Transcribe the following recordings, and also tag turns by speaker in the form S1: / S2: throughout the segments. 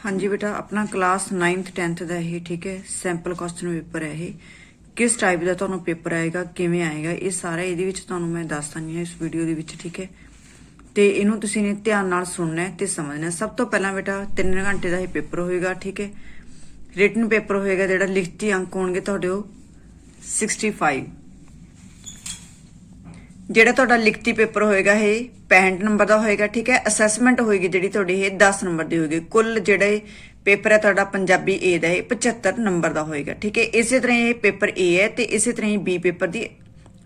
S1: हाँ जी बेटा, अपना क्लास 9th 10th ਦਾ ਇਹ ਠੀਕ ਹੈ ਸੈਂਪਲ ਕੁਐਸਚਨ ਪੇਪਰ ਹੈ। ਇਹ ਕਿਸ ਟਾਈਪ ਦਾ ਤੁਹਾਨੂੰ ਪੇਪਰ ਆਏਗਾ, ਕਿਵੇਂ ਆਏਗਾ, ਇਹ ਸਾਰਾ ਇਹਦੇ ਵਿੱਚ ਤੁਹਾਨੂੰ ਮੈਂ ਦੱਸ ਦਿੰਦੀ ਹਾਂ ਇਸ ਵੀਡੀਓ ਦੇ ਵਿੱਚ। ਠੀਕ ਹੈ, ਤੇ ਇਹਨੂੰ ਤੁਸੀਂ ਨੇ ਧਿਆਨ ਨਾਲ ਸੁਣਨਾ ਹੈ ਤੇ ਸਮਝਣਾ। ਸਭ ਤੋਂ ਪਹਿਲਾਂ ਬੇਟਾ 3 ਘੰਟੇ ਦਾ ਇਹ ਪੇਪਰ ਹੋਏਗਾ। ਠੀਕ ਹੈ, ਰਿਟਨ ਪੇਪਰ ਹੋਏਗਾ ਜਿਹੜਾ ਲਿਖਤੀ ਅੰਕ ਹੋਣਗੇ ਤੁਹਾਡੇ ਉਹ 65। ਜਿਹੜਾ ਤੁਹਾਡਾ ਲਿਖਤੀ ਪੇਪਰ ਹੋਏਗਾ ਇਹ 65 ਨੰਬਰ ਦਾ ਹੋਏਗਾ। ਠੀਕ ਹੈ, ਅਸੈਸਮੈਂਟ ਹੋਏਗੀ ਜਿਹੜੀ ਤੁਹਾਡੀ ਇਹ 10 ਨੰਬਰ ਦੀ ਹੋਏਗੀ। ਕੁੱਲ ਜਿਹੜਾ ਪੇਪਰ ਹੈ ਤੁਹਾਡਾ ਪੰਜਾਬੀ ਏ ਦਾ ਇਹ 75 ਨੰਬਰ ਦਾ ਹੋਏਗਾ। ਠੀਕ ਹੈ, ਇਸੇ ਤਰ੍ਹਾਂ ਇਹ ਪੇਪਰ ਏ ਹੈ ਤੇ ਇਸੇ ਤਰ੍ਹਾਂ ਹੀ ਬੀ ਪੇਪਰ ਦੀ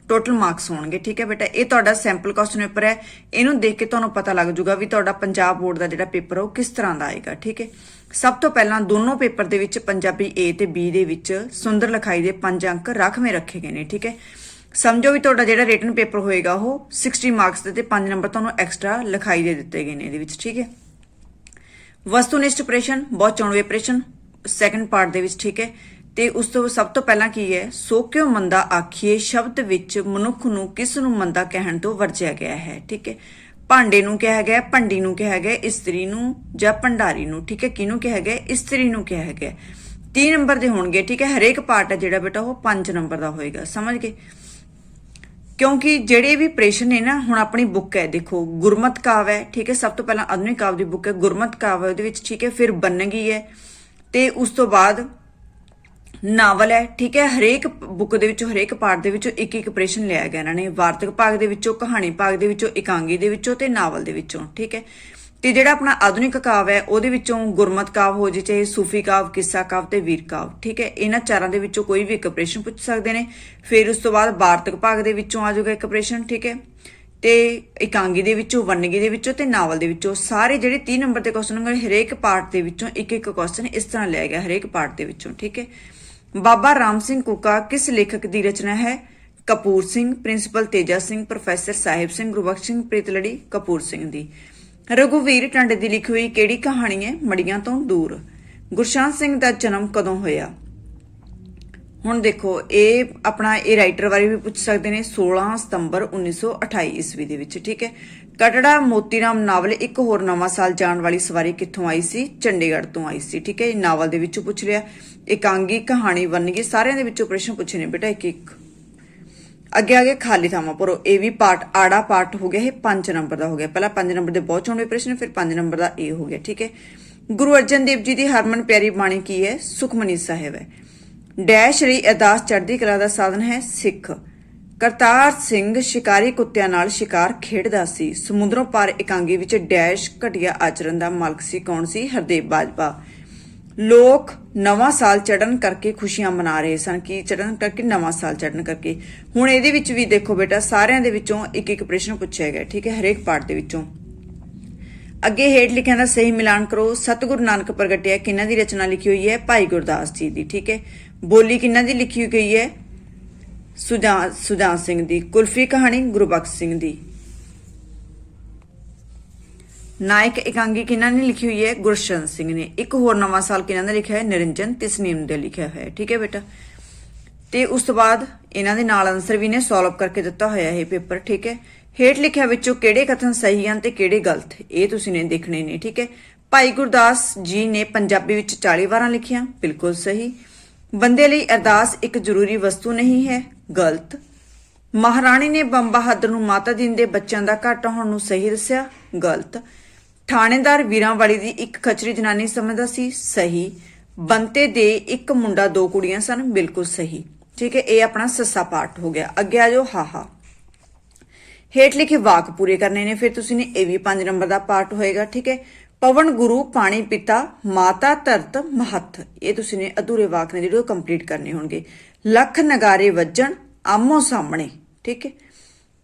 S1: ਟੋਟਲ ਮਾਰਕਸ ਹੋਣਗੇ। ਠੀਕ ਹੈ ਬੇਟਾ, ਇਹ ਤੁਹਾਡਾ ਸੈਂਪਲ ਕੁਐਸਚਨ ਪੇਪਰ ਹੈ। ਇਹਨੂੰ ਦੇਖ ਕੇ ਤੁਹਾਨੂੰ ਪਤਾ ਲੱਗ ਜਾਊਗਾ ਵੀ ਤੁਹਾਡਾ ਪੰਜਾਬ ਬੋਰਡ ਦਾ ਜਿਹੜਾ ਪੇਪਰ ਉਹ ਕਿਸ ਤਰ੍ਹਾਂ ਦਾ ਆਏਗਾ। ਠੀਕ ਹੈ, ਸਭ ਤੋਂ ਪਹਿਲਾਂ ਦੋਨੋਂ ਪੇਪਰ ਦੇ ਵਿੱਚ ਪੰਜਾਬੀ ਏ ਤੇ ਬੀ ਦੇ ਵਿੱਚ ਸੁੰਦਰ ਲਿਖਾਈ ਦੇ 5 ਅੰਕ ਰਾਖਵੇਂ ਰੱਖੇ ਗਏ ਨੇ। ਠੀਕ ਹੈ, ਸਮਝੋ ਵੀ ਤੁਹਾਡਾ ਜਿਹੜਾ ਰਿਟਨ ਪੇਪਰ ਹੋਏਗਾ ਉਹ 60 ਮਾਰਕਸ ਦੇ ਤੇ 5 ਨੰਬਰ ਤੁਹਾਨੂੰ ਐਕਸਟਰਾ ਲਿਖਾਈ ਦੇ ਦਿੱਤੇ ਗਏ ਨੇ ਇਹਦੇ ਵਿੱਚ। ਠੀਕ ਹੈ, ਵਸਤੂਨਿਸ਼ਟ ਪ੍ਰਸ਼ਨ ਬਹੁਤ ਚੋਣਵੇਂ ਪ੍ਰਸ਼ਨ ਸੈਕੰਡ ਪਾਰਟ ਦੇ ਵਿੱਚ। ਠੀਕ ਹੈ, ਤੇ ਉਸ ਤੋਂ ਸਭ ਤੋਂ ਪਹਿਲਾਂ ਕੀ ਹੈ, ਸੋ ਕਿਉ ਮੰਦਾ ਆਖੀਏ ਸ਼ਬਦ ਵਿੱਚ ਮਨੁੱਖ ਨੂੰ ਕਿਸ ਨੂੰ ਮੰਦਾ ਕਹਿਣ ਤੋਂ ਵਰਜਿਆ ਗਿਆ ਹੈ। ਠੀਕ ਹੈ, ਭਾਂਡੇ ਨੂੰ ਕਿਹਾ ਗਿਆ, ਭੰਡੀ ਨੂੰ ਕਿਹਾ ਗਿਆ, ਇਸਤਰੀ ਨੂੰ ਜਾਂ ਭੰਡਾਰੀ ਨੂੰ। ਠੀਕ ਹੈ, ਕਿਹਨੂੰ ਕਿਹਾ ਗਿਆ, ਇਸਤਰੀ ਨੂੰ ਕਿਹਾ ਗਿਆ। 3 ਨੰਬਰ ਦੇ ਹੋਣਗੇ। ਠੀਕ ਹੈ, ਹਰੇਕ ਪਾਰਟ ਹੈ ਜਿਹੜਾ ਬੇਟਾ ਉਹ 5 ਨੰਬਰ ਦਾ ਹੋਏਗਾ। ਸਮਝ ਗਏ? ਕਿਉਂਕਿ ਜਿਹੜੇ ਵੀ ਪ੍ਰਸ਼ਨ ਨੇ ਨਾ, ਹੁਣ ਆਪਣੀ ਬੁੱਕ ਹੈ ਦੇਖੋ ਗੁਰਮਤ ਕਾਵ ਹੈ। ਠੀਕ ਹੈ, ਸਭ ਤੋਂ ਪਹਿਲਾਂ ਆਧੁਨਿਕ ਕਾਵ ਦੀ ਬੁੱਕ ਹੈ ਗੁਰਮਤ ਕਾਵ ਹੈ ਉਹਦੇ ਵਿੱਚ। ਠੀਕ ਹੈ, ਫਿਰ ਬੰਨਗੀ ਹੈ ਤੇ ਉਸ ਤੋਂ ਬਾਅਦ ਨਾਵਲ ਹੈ। ਠੀਕ ਹੈ, ਹਰੇਕ ਬੁੱਕ ਦੇ ਵਿੱਚੋਂ ਹਰੇਕ ਪਾਰਟ ਦੇ ਵਿੱਚੋਂ ਇੱਕ ਇੱਕ ਪ੍ਰਸ਼ਨ ਲਿਆ ਗਿਆ ਇਹਨਾਂ ਨੇ, ਵਾਰਤਕ ਭਾਗ ਦੇ ਵਿੱਚੋਂ, ਕਹਾਣੀ ਭਾਗ ਦੇ ਵਿੱਚੋਂ, ਇਕਾਂਗੀ ਦੇ ਵਿੱਚੋਂ ਤੇ ਨਾਵਲ ਦੇ ਵਿੱਚੋਂ। ਠੀਕ ਹੈ, ਤੇ ਜਿਹੜਾ ਆਪਣਾ ਆਧੁਨਿਕ ਕਾਵ ਹੈ ਉਹਦੇ ਵਿੱਚੋਂ ਗੁਰਮਤ ਕਾਵ ਹੋ ਜੇ, ਚਾਹੇ ਸੂਫੀ ਕਾਵ, ਕਿੱਸਾ ਕਾਵ ਤੇ ਵੀਰ ਕਾਵ। ਠੀਕ ਹੈ, ਇਹਨਾਂ ਚਾਰਾਂ ਦੇ ਵਿੱਚੋਂ ਕੋਈ ਵੀ ਇੱਕ ਪ੍ਰਸ਼ਨ ਪੁੱਛ ਸਕਦੇ ਨੇ। ਫਿਰ ਉਸ ਤੋਂ ਬਾਅਦ ਵਾਰਤਕ ਭਾਗ ਦੇ ਵਿੱਚੋਂ ਆ ਜਾਊਗਾ ਇੱਕ ਪ੍ਰਸ਼ਨ। ਠੀਕ ਹੈ, ਤੇ ਇਕਾਂਗੀ ਦੇ ਵਿੱਚੋਂ, ਵੰਨਗੀ ਦੇ ਵਿੱਚੋਂ ਤੇ ਨਾਵਲ ਦੇ ਵਿੱਚੋਂ। ਸਾਰੇ ਜਿਹੜੇ 30 ਨੰਬਰ ਦੇ ਕੁਐਸਚਨ ਹੋਣਗੇ ਹਰੇਕ ਪਾਰਟ ਦੇ ਵਿੱਚੋਂ ਇੱਕ ਇੱਕ ਕੁਐਸਚਨ ਇਸ ਤਰ੍ਹਾਂ ਲਿਆ ਗਿਆ ਹਰੇਕ ਪਾਰਟ ਦੇ ਵਿੱਚੋਂ। ਠੀਕ ਹੈ, ਬਾਬਾ ਰਾਮ ਸਿੰਘ ਕੂਕਾ ਕਿਸ ਲੇਖਕ ਦੀ ਰਚਨਾ ਹੈ? ਕਪੂਰ ਸਿੰਘ, ਪ੍ਰਿੰਸੀਪਲ ਤੇਜਾ ਸਿੰਘ, ਪ੍ਰੋਫੈਸਰ ਸਾਹਿਬ ਸਿੰਘ, ਗੁਰਬਖਸ਼ ਸਿੰਘ, ਪ੍ਰੀਤਲੜੀ ਕਪੂਰ ਸਿੰਘ ਦੀ। ਰਘੁਵੀਰ ਟੰਡ ਦੀ ਲਿਖੀ ਹੋਈ ਕਿਹੜੀ ਕਹਾਣੀ ਹੈ? ਮੜੀਆਂ ਤੋਂ ਦੂਰ। ਗੁਰਸ਼ਾਨ ਸਿੰਘ ਦਾ ਜਨਮ ਕਦੋਂ ਹੋਇਆ? ਹੁਣ ਦੇਖੋ ਇਹ ਆਪਣਾ ਇਹ ਰਾਈਟਰ ਬਾਰੇ ਵੀ ਪੁੱਛ ਸਕਦੇ ਨੇ। 16 ਸਤੰਬਰ 1928 ਈਸਵੀ ਦੇ ਵਿੱਚ। ਠੀਕ ਹੈ, ਕਟੜਾ ਮੋਤੀਰਾਮ ਨਾਵਲ ਇੱਕ ਹੋਰ ਨਵਾਂ ਸਾਲ ਜਾਣ ਵਾਲੀ ਸਵਾਰੀ ਕਿੱਥੋਂ ਆਈ ਸੀ? ਚੰਡੀਗੜ੍ਹ ਤੋਂ ਆਈ ਸੀ। ਠੀਕ ਹੈ, ਨਾਵਲ ਦੇ ਵਿੱਚੋਂ ਪੁੱਛ ਲਿਆ। ਇਕਾਂਗੀ, ਕਹਾਣੀ, ਵੰਨਗੀ ਸਾਰਿਆਂ ਦੇ ਵਿੱਚੋਂ ਪ੍ਰਸ਼ਨ ਪੁੱਛੇ ਨੇ ਬੇਟਾ ਇੱਕ ਇੱਕ। ਅੱਗੇ ਆ ਗਏ ਖਾਲੀ ਥਾਵਾਂ ਭਰੋ। ਇਹ ਵੀ ਪਾਰਟ ਆੜਾ ਪਾਰਟ ਹੋ ਗਿਆ, ਇਹ 5 ਨੰਬਰ ਦਾ ਹੋ ਗਿਆ। ਪਹਿਲਾਂ 5 ਨੰਬਰ ਦੇ ਬਹੁਤ ਚੋਣਵੇਂ ਪ੍ਰਸ਼ਨ, ਫਿਰ 5 ਨੰਬਰ ਦਾ ਇਹ ਹੋ ਗਿਆ। ਠੀਕ ਹੈ, ਗੁਰੂ ਅਰਜਨ ਦੇਵ ਜੀ ਦੀ ਹਰਮਨ ਪਿਆਰੀ ਬਾਣੀ ਕੀ ਹੈ? ਸੁਖਮਨੀ ਸਾਹਿਬ ਹੈ। ਡੈਸ਼ ਲਈ ਅਰਦਾਸ ਚੜ੍ਹਦੀ ਕਲਾ ਦਾ ਸਾਧਨ ਹੈ ਸਿੱਖ। ਕਰਤਾਰ ਸਿੰਘ ਸ਼ਿਕਾਰੀ ਕੁੱਤਿਆਂ ਨਾਲ ਸ਼ਿਕਾਰ ਖੇਡਦਾ ਸੀ। ਸਮੁੰਦਰੋਂ ਪਾਰ ਇਕਾਂਗੀ ਵਿੱਚ ਡੈਸ਼ ਘਟੀਆ ਆਚਰਣ ਦਾ ਮਾਲਕ ਸੀ। ਕੌਣ ਸੀ? ਹਰਦੇਵ ਬਾਜਵਾ। ਲੋਕ ਨਵਾਂ ਸਾਲ ਚੜ੍ਹਨ ਕਰਕੇ ਖੁਸ਼ੀਆਂ ਮਨਾ ਰਹੇ ਸਨ। ਕੀ ਚੜ੍ਹਨ ਕਰਕੇ? ਨਵਾਂ ਸਾਲ ਚੜ੍ਹਨ ਕਰਕੇ। ਹੁਣ ਇਹਦੇ ਵਿੱਚ ਵੀ ਦੇਖੋ ਬੇਟਾ ਸਾਰਿਆਂ ਦੇ ਵਿੱਚੋਂ ਇੱਕ ਇੱਕ ਪ੍ਰਸ਼ਨ ਪੁੱਛਿਆ ਗਿਆ। ਠੀਕ ਹੈ, ਹਰੇਕ ਪਾਰਟ ਦੇ ਵਿੱਚੋਂ। ਅੱਗੇ ਹੇਠ ਲਿਖਿਆਂ ਦਾ ਸਹੀ ਮਿਲਾਨ ਕਰੋ। ਸਤਿਗੁਰੂ ਨਾਨਕ ਪ੍ਰਗਟਿਆ ਕਿਹਨਾਂ ਦੀ ਰਚਨਾ ਲਿਖੀ ਹੋਈ ਹੈ? ਭਾਈ ਗੁਰਦਾਸ ਜੀ ਦੀ। ਠੀਕ ਹੈ, ਬੋਲੀ ਕਿਹਨਾਂ ਦੀ ਲਿਖੀ ਗਈ ਹੈ? ਸੁਜਾਨ ਸਿੰਘ ਦੀ। ਕੁਲਫੀ ਕਹਾਣੀ ਗੁਰਬਖਸ਼ ਸਿੰਘ ਦੀ। ਨਾਇਕ ਇਕਾਂਗੀ ਕਿਹਨਾਂ ਨੇ ਲਿਖੀ ਹੋਈ ਹੈ? ਗੁਰਸ਼ਨ ਸਿੰਘ ਨੇ। ਇੱਕ ਹੋਰ ਨਵਾਂ ਸਾਲ ਕਿਹਨਾਂ ਦਾ ਲਿਖਿਆ ਹੈ? ਨਿਰੰਜਨ ਤਿਸਨੀਮ ਦੇ ਲਿਖਿਆ ਹੋਇਆ। ਠੀਕ ਹੈ ਬੇਟਾ, ਤੇ ਉਸ ਤੋਂ ਬਾਅਦ ਇਹਨਾਂ ਦੇ ਨਾਲ ਆਨਸਰ ਵੀ ਨੇ ਸੋਲਵ ਕਰਕੇ ਦਿੱਤਾ ਹੋਇਆ ਇਹ ਪੇਪਰ। ਠੀਕ ਹੈ, ਹੇਠ ਲਿਖਿਆ ਵਿੱਚੋਂ ਕਿਹੜੇ ਕਥਨ ਸਹੀ ਹਨ ਤੇ ਕਿਹੜੇ ਗਲਤ, ਇਹ ਤੁਸੀਂ ਨੇ ਦੇਖਣੇ ਨੇ। ਠੀਕ ਹੈ, ਭਾਈ ਗੁਰਦਾਸ ਜੀ ਨੇ ਪੰਜਾਬੀ ਵਿੱਚ 40 ਵਾਰਾਂ ਲਿਖੀਆਂ, ਬਿਲਕੁਲ ਸਹੀ। ਬੰਦੇ ਲਈ ਅਰਦਾਸ ਇੱਕ ਜ਼ਰੂਰੀ ਵਸਤੂ ਨਹੀਂ ਹੈ, ਗਲਤ। ਮਹਾਰਾਣੀ ਨੇ ਬੰਬ ਬਹਾਦਰ ਨੂੰ ਮਾਤਾ ਜੀ ਦੇ ਬੱਚਿਆਂ ਦਾ ਘੱਟ ਹੋਣ ਨੂੰ ਸਹੀ ਦੱਸਿਆ, ਗਲਤ। ਥਾਣੇਦਾਰ ਵੀਰਾਂ ਵਾਲੀ ਦੀ ਇੱਕ ਖਚਰੀ ਜਨਾਨੀ ਸਮਝਦਾ ਸੀ, ਸਹੀ। ਬੰਤੇ ਦੇ ਇੱਕ ਮੁੰਡਾ 2 ਕੁੜੀਆਂ ਸਨ, ਬਿਲਕੁਲ ਸਹੀ। ਠੀਕ ਹੈ, ਇਹ ਆਪਣਾ ਸੱਸਾ ਪਾਰਟ ਹੋ ਗਿਆ। ਅੱਗੇ ਆ ਜਾਓ ਹਾਹਾ। ਹੇਠ ਲਿਖੇ ਵਾਕ ਪੂਰੇ ਕਰਨੇ ਨੇ। ਫਿਰ ਤੁਸੀਂ ਨੇ ਇਹ ਵੀ 5 ਨੰਬਰ ਦਾ ਪਾਰਟ ਹੋਏਗਾ। ਠੀਕ ਹੈ, ਪਵਨ ਗੁਰੂ, ਪਾਣੀ ਪਿਤਾ, ਮਾਤਾ ਧਰਤ ਮਹੱਤ, ਇਹ ਤੁਸੀਂ ਨੇ ਅਧੂਰੇ ਵਾਕ ਨੇ ਜਿਹੜੇ ਉਹ ਕੰਪਲੀਟ ਕਰਨੇ ਹੋਣਗੇ। ਲੱਖ ਨਗਾਰੇ ਵੱਜਣ ਆਮੋ ਸਾਹਮਣੇ। ਠੀਕ ਹੈ,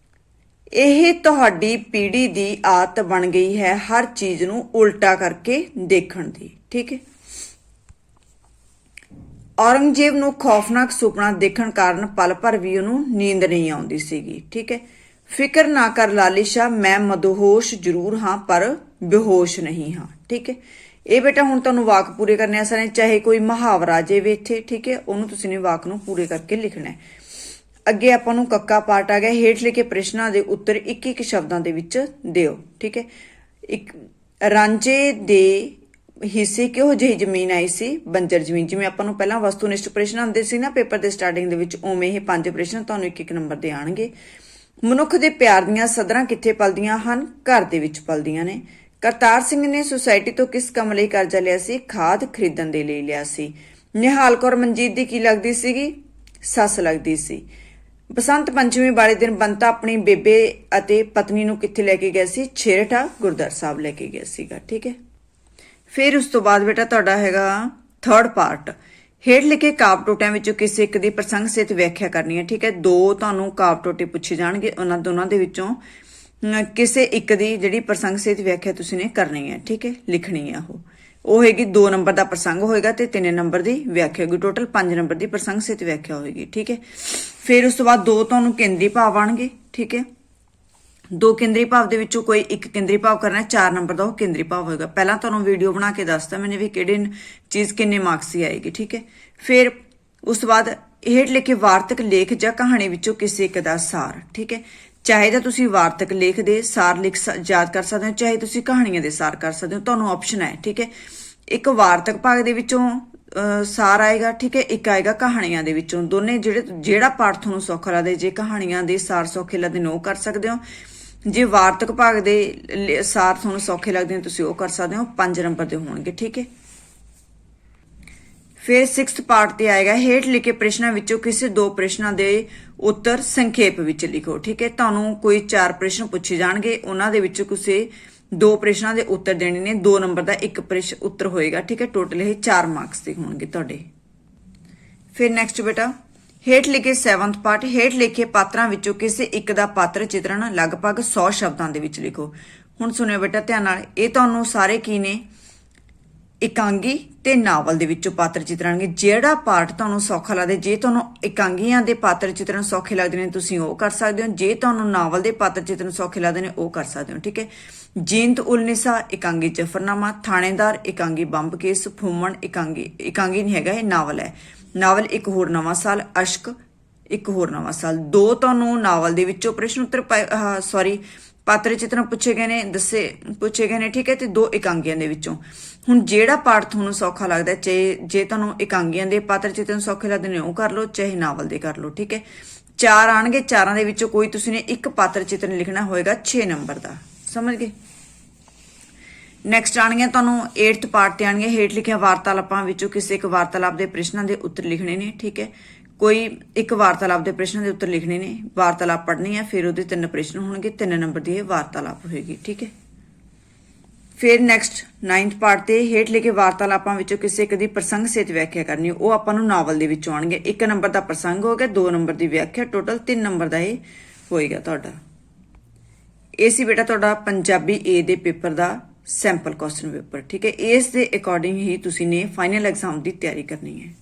S1: ਇਹ ਤੁਹਾਡੀ ਪੀੜ੍ਹੀ ਦੀ ਆਦਤ ਬਣ ਗਈ ਹੈ ਹਰ ਚੀਜ਼ ਨੂੰ ਉਲਟਾ ਕਰਕੇ ਦੇਖਣ ਦੀ। ਠੀਕ ਹੈ, ਔਰੰਗਜ਼ੇਬ ਨੂੰ ਖੌਫਨਾਕ ਸੁਪਨਾ ਦੇਖਣ ਕਾਰਨ ਪਲ ਭਰ ਵੀ ਉਹਨੂੰ ਨੀਂਦ ਨਹੀਂ ਆਉਂਦੀ ਸੀਗੀ। ਠੀਕ ਹੈ, ਫਿਕਰ ਨਾ ਕਰ ਲਾਲਿਸ਼ਾ, ਮੈਂ ਮਦਹੋਸ਼ ਜ਼ਰੂਰ ਹਾਂ ਪਰ ਬੇਹੋਸ਼ ਨਹੀਂ ਹਾਂ। ਠੀਕ ਹੈ, ਇਹ ਬੇਟਾ ਹੁਣ ਤੁਹਾਨੂੰ ਵਾਕ ਪੂਰੇ ਕਰਨੇ ਆਸਾਨ, ਚਾਹੇ ਕੋਈ ਮੁਹਾਵਰਾ ਜੇ ਇੱਥੇ। ਠੀਕ ਹੈ, ਉਹਨੂੰ ਤੁਸੀਂ ਨੇ ਵਾਕ ਨੂੰ ਪੂਰੇ ਕਰਕੇ ਲਿਖਣਾ ਹੈ। ਅੱਗੇ ਆਪਾਂ ਨੂੰ ਕੱਕਾ ਪਾਰਟ ਆ ਗਿਆ। ਹੇਠ ਲਿਖੇ ਪ੍ਰਸ਼ਨਾਂ ਦੇ ਉੱਤਰ ਇੱਕ ਇੱਕ ਸ਼ਬਦਾਂ ਦੇ ਵਿੱਚ ਦਿਓ। ਠੀਕ ਹੈ, ਇੱਕ ਰਾਂਝੇ ਦੇ ਹਿੱਸੇ ਕਿਹੋ ਜਿਹੀ ਜ਼ਮੀਨ ਆਈ ਸੀ? ਬੰਜਰ ਜ਼ਮੀਨ। ਜਿਵੇਂ ਆਪਾਂ ਨੂੰ ਪਹਿਲਾਂ ਵਸਤੂਨਿਸ਼ਟ ਪ੍ਰਸ਼ਨ ਆਉਂਦੇ ਸੀ ਨਾ ਪੇਪਰ ਦੇ ਸਟਾਰਟਿੰਗ ਦੇ ਵਿੱਚ, ਉਵੇਂ ਇਹ 5 ਪ੍ਰਸ਼ਨ ਤੁਹਾਨੂੰ ਇੱਕ ਇੱਕ ਨੰਬਰ ਦੇ ਆਣਗੇ। ਮਨੁੱਖ ਦੇ ਪਿਆਰ ਦੀਆਂ ਸਦਰਾਂ ਕਿੱਥੇ ਪਲਦੀਆਂ ਹਨ? ਘਰ ਦੇ ਵਿੱਚ ਪਲਦੀਆਂ ਨੇ। ਕਰਤਾਰ ਸਿੰਘ ਨੇ ਸੁਸਾਇਟੀ ਤੋਂ ਕਿਸ ਕੰਮ ਲਈ ਕਰਜ਼ਾ ਲਿਆ ਸੀ? ਖਾਦ ਖਰੀਦਣ ਦੇ ਲਈ ਲਿਆ ਸੀ। ਨਿਹਾਲ ਕੌਰ ਮਨਜੀਤ ਦੀ ਕੀ ਲੱਗਦੀ ਸੀਗੀ? ਸੱਸ ਲੱਗਦੀ ਸੀ। ਬਸੰਤ ਪੰਚਮੀ ਵਾਲੇ ਦਿਨ ਬੰਤਾ ਆਪਣੀ ਬੇਬੇ ਅਤੇ ਪਤਨੀ ਨੂੰ ਕਿੱਥੇ ਲੈ ਕੇ ਗਿਆ ਸੀ? ਛੇਹਰਟਾ ਗੁਰਦੁਆਰਾ ਸਾਹਿਬ ਲੈ ਕੇ ਗਿਆ ਸੀਗਾ। ਠੀਕ ਹੈ। ਫਿਰ ਉਸ ਤੋਂ ਬਾਅਦ ਬੇਟਾ ਤੁਹਾਡਾ ਹੈਗਾ 3rd ਪਾਰਟ। ਹੇਠ ਲਿਖੇ ਕਾਵਿ ਟੋਟਿਆਂ ਵਿੱਚੋਂ ਕਿਸੇ ਇੱਕ ਦੀ ਪ੍ਰਸੰਗ ਸਹਿਤ ਵਿਆਖਿਆ ਕਰਨੀ ਹੈ। ਠੀਕ ਹੈ। 2 ਤੁਹਾਨੂੰ ਕਾਵਿ ਟੋਟੇ ਪੁੱਛੇ ਜਾਣਗੇ, ਉਹਨਾਂ ਦੋਨਾਂ ਦੇ ਵਿੱਚੋਂ ਕਿਸੇ ਇੱਕ ਦੀ ਜਿਹੜੀ ਪ੍ਰਸੰਗ ਸਹਿਤ ਵਿਆਖਿਆ ਤੁਸੀਂ ਨੇ ਕਰਨੀ ਹੈ। ਠੀਕ ਹੈ, ਲਿਖਣੀ ਹੈ। ਉਹ ਹੋਏਗੀ 2 ਨੰਬਰ ਦਾ ਪ੍ਰਸੰਗ ਹੋਏਗਾ ਤੇ 3 ਨੰਬਰ ਦੀ ਵਿਆਖਿਆ ਹੋਏਗੀ। ਟੋਟਲ 5 ਨੰਬਰ ਦੀ ਪ੍ਰਸੰਗ ਸਹਿਤ ਵਿਆਖਿਆ ਹੋਏਗੀ। ਠੀਕ ਹੈ। ਫਿਰ ਉਸ ਤੋਂ ਬਾਅਦ 2 ਤੁਹਾਨੂੰ ਕੇਂਦਰੀ ਭਾਵ ਆਣਗੇ। ਠੀਕ ਹੈ। 2 ਕੇਂਦਰੀ ਭਾਵ ਦੇ ਵਿੱਚੋਂ ਕੋਈ ਇੱਕ ਕੇਂਦਰੀ ਭਾਵ ਕਰਨਾ, 4 ਨੰਬਰ ਦਾ ਉਹ ਕੇਂਦਰੀ ਭਾਵ ਹੋਏਗਾ। ਪਹਿਲਾਂ ਤੁਹਾਨੂੰ ਵੀਡੀਓ ਬਣਾ ਕੇ ਦੱਸਤਾ ਮੈਨੇ ਵੀ ਕਿਹੜੇ ਚੀਜ਼ ਕਿੰਨੇ ਮਾਰਕਸ ਦੀ ਆਏਗੀ। ਠੀਕ ਹੈ। ਫਿਰ ਉਸ ਤੋਂ ਬਾਅਦ ਹੇਠ ਲਿਖੇ ਵਾਰਤਕ ਲੇਖ ਜਾਂ ਕਹਾਣੀ ਵਿੱਚੋਂ ਕਿਸੇ ਇੱਕ ਦਾ ਸਾਰ। ਠੀਕ ਹੈ। ਚਾਹੇ ਤਾਂ ਤੁਸੀਂ ਵਾਰਤਕ ਲੇਖ ਦੇ ਸਾਰ ਯਾਦ ਕਰ ਸਕਦੇ ਹੋ, ਚਾਹੇ ਤੁਸੀਂ ਕਹਾਣੀਆਂ ਦੇ ਸਾਰ ਕਰ ਸਕਦੇ ਹੋ, ਤੁਹਾਨੂੰ ਆਪਸ਼ਨ ਹੈ। ਠੀਕ ਹੈ। ਇੱਕ ਵਾਰਤਕ ਭਾਗ ਦੇ ਵਿੱਚੋਂ ਸਾਰ ਆਏਗਾ। ਠੀਕ ਹੈ। ਇੱਕ ਆਏਗਾ ਕਹਾਣੀਆਂ ਦੇ ਵਿੱਚੋਂ। ਦੋਨੇ ਜਿਹੜਾ ਪਾਠ ਤੁਹਾਨੂੰ ਸੌਖਾ ਲੱਗਦਾ, ਜੇ ਕਹਾਣੀਆਂ ਦੇ ਸਾਰ ਸੌਖੇ ਲੱਗਦੇ ਨੇ ਉਹ ਕਰ ਸਕਦੇ ਹੋ, ਜੇ ਵਾਰਤਕ ਭਾਗ ਦੇ ਸਾਰ ਤੁਹਾਨੂੰ ਸੌਖੇ ਲੱਗਦੇ ਨੇ ਤੁਸੀਂ ਉਹ ਕਰ ਸਕਦੇ ਹੋ। 5 ਨੰਬਰ ਦੇ ਹੋਣਗੇ। ਠੀਕ ਹੈ। ਫਿਰ 6th ਪਾਰਟ ਤੇ ਆਏਗਾ ਹੇਠ ਲਿਖੇ ਪ੍ਰਸ਼ਨਾਂ ਵਿੱਚੋਂ ਕਿਸੇ 2 ਪ੍ਰਸ਼ਨਾਂ ਦੇ ਉੱਤਰ ਸੰਖੇਪ ਵਿੱਚ ਲਿਖੋ। ਠੀਕ ਹੈ। ਤੁਹਾਨੂੰ ਕੋਈ 4 ਪ੍ਰਸ਼ਨ ਪੁੱਛੇ ਜਾਣਗੇ, ਉਹਨਾਂ ਦੇ ਵਿੱਚੋਂ ਕਿਸੇ 2 ਪ੍ਰਸ਼ਨਾਂ ਦੇ ਉੱਤਰ ਦੇਣੇ ਨੇ। 2 ਨੰਬਰ ਦਾ ਇੱਕ ਪ੍ਰਸ਼ਨ ਉੱਤਰ ਹੋਏਗਾ। ਠੀਕ ਹੈ। ਟੋਟਲ ਇਹ 4 ਮਾਰਕਸ ਦੇ ਹੋਣਗੇ ਤੁਹਾਡੇ। ਫਿਰ ਨੈਕਸਟ ਬੇਟਾ ਹੇਠ ਲਿਖੇ 7th ਪਾਰਟ। ਹੇਠ ਲਿਖੇ ਪਾਤਰਾਂ ਵਿੱਚੋਂ ਕਿਸੇ ਇੱਕ ਦਾ ਪਾਤਰ ਚਿਤਰਣ ਲਗਭਗ 100 ਸ਼ਬਦਾਂ ਦੇ ਵਿੱਚ ਲਿਖੋ। ਹੁਣ ਸੁਣਿਓ ਬੇਟਾ ਧਿਆਨ ਨਾਲ, ਇਹ ਤੁਹਾਨੂੰ ਸਾਰੇ ਕੀ ਨੇ? ਇਕਾਂਗੀ ਤੇ ਨਾਵਲ ਦੇ ਵਿੱਚੋਂ ਪਾਤਰ ਚਿਤਰਣਗੇ। ਜਿਹੜਾ ਪਾਰਟ ਤੁਹਾਨੂੰ ਸੌਖਾ ਲੱਗਦਾ, ਜੇ ਤੁਹਾਨੂੰ ਇਕਾਂਗੀਆਂ ਦੇ ਪਾਤਰ ਚਿਤਰਨ ਸੌਖੇ ਲੱਗਦੇ ਨੇ ਤੁਸੀਂ ਉਹ ਕਰ ਸਕਦੇ ਹੋ, ਜੇ ਤੁਹਾਨੂੰ ਨਾਵਲ ਦੇ ਪਾਤਰ ਚਿਤਰਨ ਸੌਖੇ ਲੱਗਦੇ ਨੇ ਉਹ ਕਰ ਸਕਦੇ ਹੋ। ਠੀਕ ਹੈ। ਜੀਨਤ ਉਲ ਨਿਸਾ ਇਕਾਂਗੀ ਜਫਰਨਾਮਾ, ਥਾਣੇਦਾਰ ਇਕਾਂਗੀ ਬੰਬ ਕੇਸ, ਫੁੰਮਣ ਇਕਾਂਗੀ ਨਹੀਂ ਹੈਗਾ, ਇਹ ਨਾਵਲ ਹੈ। ਨਾਵਲ ਇੱਕ ਹੋਰ ਨਵਾਂ ਸਾਲ, ਅਸ਼ਕ ਇੱਕ ਹੋਰ ਨਵਾਂ ਸਾਲ। 2 ਤੁਹਾਨੂੰ ਨਾਵਲ ਦੇ ਵਿੱਚੋਂ ਪ੍ਰਸ਼ਨ ਉੱਤਰ ਪਾਤਰ ਚਿਤਰਨ ਪੁੱਛੇ ਗਏ ਨੇ। ਠੀਕ ਹੈ। ਤੇ 2 ਇਕਾਂਗੀਆਂ ਦੇ ਵਿੱਚੋਂ। ਹੁਣ ਜਿਹੜਾ ਪਾਠ ਤੁਹਾਨੂੰ ਸੌਖਾ ਲੱਗਦਾ, ਜੇ ਤੁਹਾਨੂੰ ਇਕਾਂਗੀਆਂ ਦੇ ਪਾਤਰ ਚਿਤਰਨ ਸੌਖੇ ਲੱਗਦੇ ਨੇ ਉਹ ਕਰ ਲਓ, ਚਾਹੇ ਨਾਵਲ ਦੇ ਕਰ ਲਓ। ਠੀਕ ਹੈ। 4 ਆਣਗੇ, 4 ਦੇ ਵਿੱਚੋਂ ਕੋਈ ਤੁਸੀਂ ਨੇ ਇੱਕ ਪਾਤਰ ਚਿਤਰਨ ਲਿਖਣਾ ਹੋਏਗਾ 6 ਨੰਬਰ ਦਾ। ਸਮਝ ਗਏ? ਨੈਕਸਟ ਆਣਗੀਆਂ ਤੁਹਾਨੂੰ 8th ਪਾਰਟ ਤੇ ਆਣਗੀਆਂ ਹੇਠ ਲਿਖਿਆ ਵਾਰਤਾਲਾਪਾਂ ਵਿੱਚੋਂ ਕਿਸੇ ਇੱਕ ਵਾਰਤਾਲਾਪ ਦੇ ਪ੍ਰਸ਼ਨਾਂ ਦੇ ਉੱਤਰ ਲਿਖਣੇ ਨੇ। ਠੀਕ ਹੈ। ਕੋਈ ਇੱਕ ਵਾਰਤਾਲਾਪ ਦੇ ਪ੍ਰਸ਼ਨਾਂ ਦੇ ਉੱਤਰ ਲਿਖਣੇ ਨੇ, ਵਾਰਤਾਲਾਪ ਪੜ੍ਹਨੀ ਹੈ, ਫਿਰ ਉਹਦੇ 3 ਪ੍ਰਸ਼ਨ ਹੋਣਗੇ, 3 ਨੰਬਰ ਦੀ ਇਹ ਵਾਰਤਾਲਾਪ ਹੋਏਗੀ। ਠੀਕ ਹੈ। ਫਿਰ ਨੈਕਸਟ 9th ਪਾਰਟ ਤੇ ਹੇਠ ਲਿਖੇ ਵਾਰਤਾਲਾਪਾਂ ਵਿੱਚੋਂ ਕਿਸੇ ਇੱਕ ਦੀ ਪ੍ਰਸੰਗ ਸਹਿਤ ਵਿਆਖਿਆ ਕਰਨੀ, ਉਹ ਆਪਾਂ ਨੂੰ ਨਾਵਲ ਦੇ ਵਿੱਚੋਂ ਆਣਗੇ। 1 ਨੰਬਰ ਦਾ ਪ੍ਰਸੰਗ ਹੋ ਗਿਆ, 2 ਨੰਬਰ ਦੀ ਵਿਆਖਿਆ, ਟੋਟਲ 3 ਨੰਬਰ ਦਾ ਇਹ ਹੋਏਗਾ ਤੁਹਾਡਾ। ਇਹ ਸੀ ਬੇਟਾ ਤੁਹਾਡਾ ਪੰਜਾਬੀ A ਦੇ ਪੇਪਰ ਦਾ ਸੈਂਪਲ ਕੁਐਸਚਨ ਪੇਪਰ। ਠੀਕ ਹੈ। ਇਸ ਦੇ ਅਕੋਰਡਿੰਗ ਹੀ ਤੁਸੀਂ ਨੇ ਫਾਈਨਲ ਐਗਜ਼ਾਮ ਦੀ ਤਿਆਰੀ ਕਰਨੀ ਹੈ।